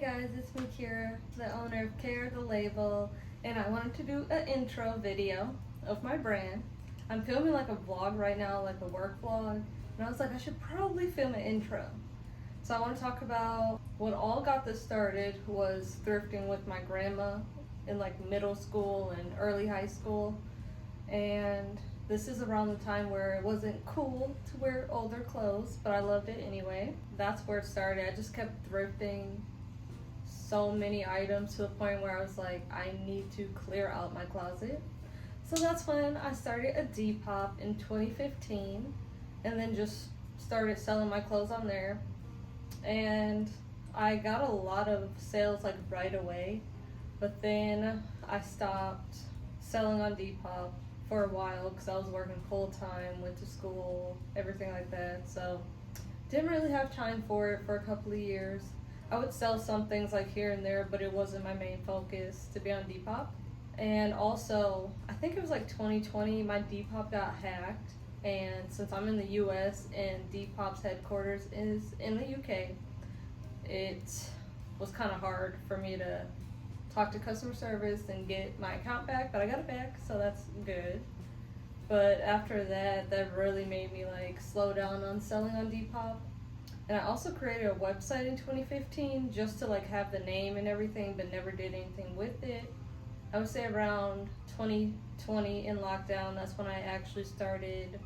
guys, it's me Kira, the owner of Care the Label, and I wanted to do an intro video of my brand. I'm filming like a vlog right now, like a work vlog, and I was like I should probably film an intro. So I want to talk about what all got this started was thrifting with my grandma in like middle school and early high school, and this is around the time where it wasn't cool to wear older clothes, but I loved it anyway. That's where it started. I just kept thrifting so many items to the point where I was like, I need to clear out my closet. So that's when I started a Depop in 2015 and then just started selling my clothes on there. And I got a lot of sales like right away, but then I stopped selling on Depop for a while because I was working full time, went to school, everything like that. So didn't really have time for it for a couple of years. I would sell some things like here and there, but it wasn't my main focus to be on Depop. And also, I think it was like 2020, my Depop got hacked. And since I'm in the US and Depop's headquarters is in the UK, it was kind of hard for me to talk to customer service and get my account back, but I got it back, so that's good. But after that, that really made me like slow down on selling on Depop. And I also created a website in 2015 just to like have the name and everything, but never did anything with it. I would say around 2020 in lockdown, that's when I actually started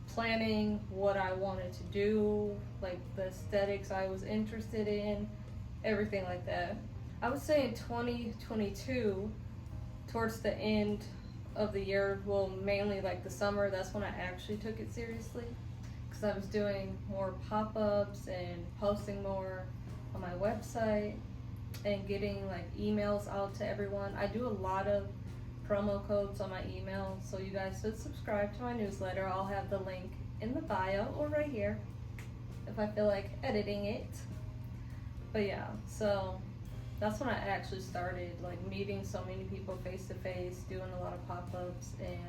planning what I wanted to do, like the aesthetics I was interested in, everything like that. I would say in 2022, towards the end of the year, well, mainly like the summer, that's when I actually took it seriously. Because I was doing more pop-ups and posting more on my website and getting like emails out to everyone. I do a lot of promo codes on my email, so you guys should subscribe to my newsletter. I'll have the link in the bio or right here if I feel like editing it. But yeah, so that's when I actually started like meeting so many people face to face, doing a lot of pop-ups, and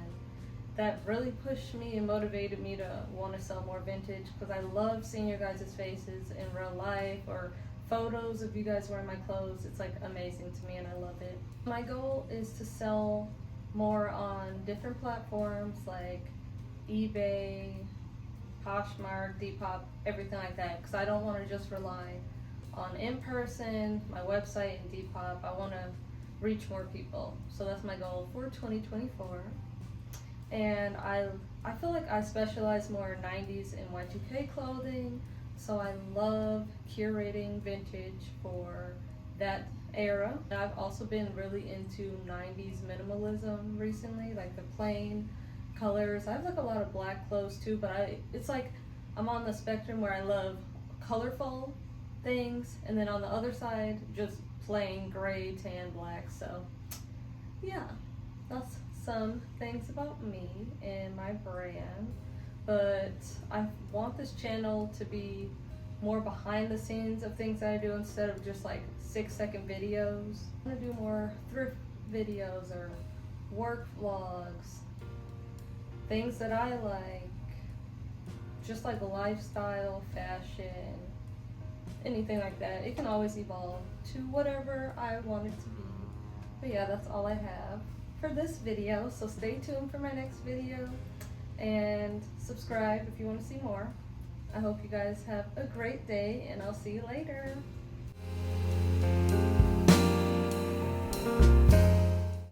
that really pushed me and motivated me to want to sell more vintage because I love seeing your guys' faces in real life or photos of you guys wearing my clothes. It's like amazing to me and I love it. My goal is to sell more on different platforms like eBay, Poshmark, Depop, everything like that, because I don't want to just rely on in-person, my website, and Depop. I want to reach more people. So that's my goal for 2024. And I feel like I specialize more in 90s and Y2K clothing, so I love curating vintage for that era. I've also been really into 90s minimalism recently, like the plain colors. I have like a lot of black clothes too, but it's like I'm on the spectrum where I love colorful things, and then on the other side just plain gray, tan, black. So yeah, that's some things about me and my brand. But I want this channel to be more behind the scenes of things that I do instead of just like 6-second videos. I want to do more thrift videos or work vlogs, things that I like, just like lifestyle, fashion, anything like that. It can always evolve to whatever I want it to be. But yeah, that's all I have for this video, so stay tuned for my next video and subscribe if you want to see more. I hope you guys have a great day and I'll see you later.